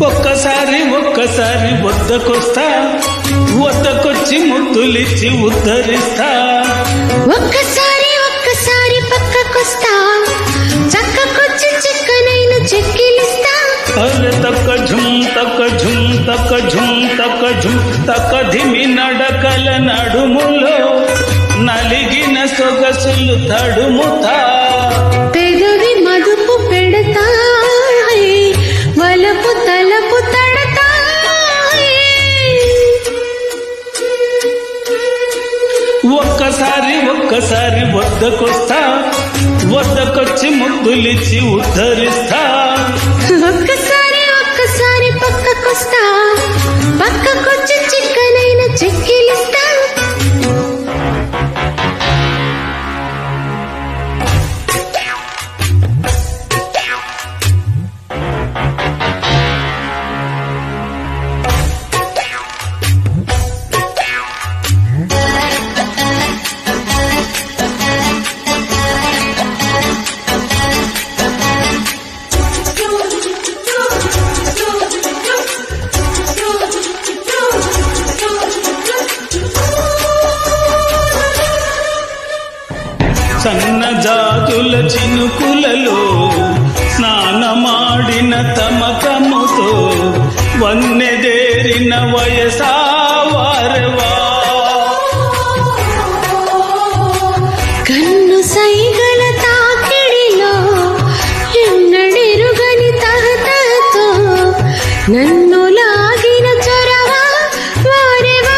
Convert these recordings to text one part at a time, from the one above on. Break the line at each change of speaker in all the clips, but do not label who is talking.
ఒక్కసారి వద్దకొస్తా, వద్దకొచ్చి ముద్దులిచ్చి ఉద్ధరిస్తా.
ఒక్కసారి పక్కకొస్తా, చక్కకొచ్చి చిక్కనైన చెక్కిలిస్తా.
అరే తక్క ఝుమ్ తక్క ఝుమ్ తక్క ఝుమ్ తక్క ఝుమ్ తక్క ధిమి నడకల నడుములో నలిగిన సొగసులు తడుముతా.
పెదవి మదుపు పెడతా, వలపు తలపు తడతా.
ఒక్కసారి వద్దకొస్తా, వద్దకొచ్చి ముద్దులిచ్చి ఉద్ధరిస్తా.
ఒక్కసారి పక్కకొస్తా, పక్కకొచ్చి చిక్కనైన చెక్కిలిస్తా.
సన్నజాతుల చినుకులలో స్నానమాడిన తమకముతో వన్నెదేరిన వయసావారవా.
కన్ను సైగల తాకిడిలో ఎన్నడెరుగని తహతతో నన్ను లాగిన చొరవా వారెవా.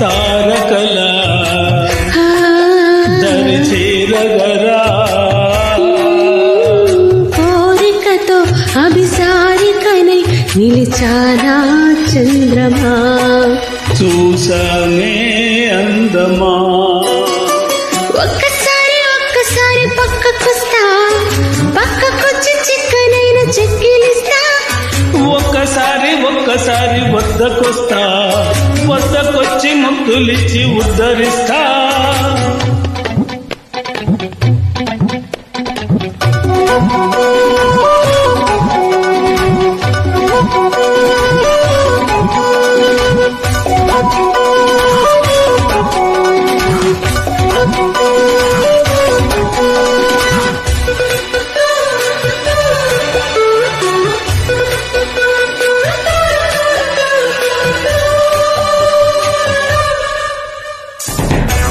తారకల దరిచేరగరా,
కోరికతో అభిసారికనై నిలిచానా చంద్రమా.
చూసానే అందమా.
ఒక్కసారి పక్కకొస్తా, పక్కకొచ్చి చిక్కనైన చెక్కిలిస్తా.
ఒక్కసారి వద్దకొస్తా, వద్దకొచ్చి ముద్దులిచ్చి ఉద్ధరిస్తా.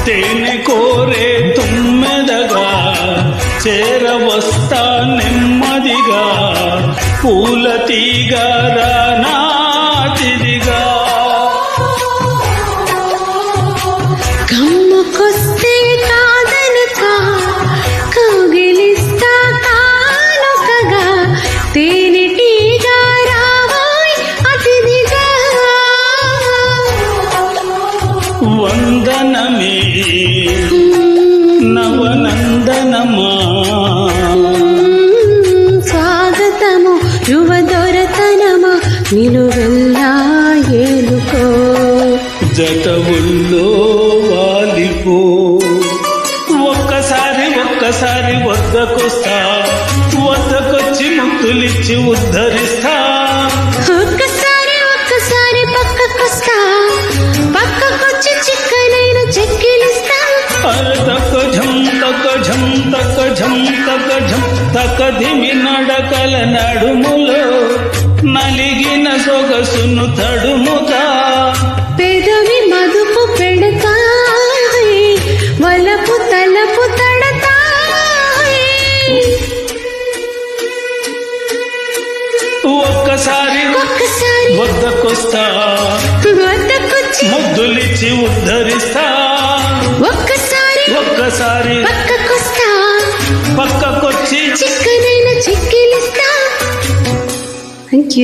తేనె కోరే తుమ్మెదగా చేరవస్తా నెమ్మదిగా, పూల తీగరా నాతిదిగా.
కమ్ముకొస్తే కాదనక కౌగిలిస్తా కానుకగా, తేనెటీగా రావాయ్ అతిథిగా.
వందనమే నవనందనమా,
స్వాగతము యువదొరతనమా, నిలువెల్లా ఏలుకో.
జతవుల్లో వాలిపో. ఒక్కసారి వద్దకొస్తా, వద్దకొచ్చి ముద్దులిచ్చి ఉద్ధరిస్తా.
ఒక్కసారి పక్కకొస్తా, పక్కకొచ్చి చిక్కనైన చెక్కిలిస్తా.
అరే తక్క ఝమ్ తక్క ఝమ్ తక్క ఝమ్ తక్క ఝమ్ తక్క ధిమి నడకల నడుములో నలిగిన సొగసును తడుముతా.
పెదవి మదుపు పెడతా, వలపు తలపు తడతా.
ఒక్కసారి వద్దకొస్తా, ముద్దులిచ్చి ఉద్ధరిస్తా. ఒక్కసారి
పక్కకొస్తా,
పక్కకొచ్చి
చిక్కనైన చెక్కిలిస్తా. Thank you.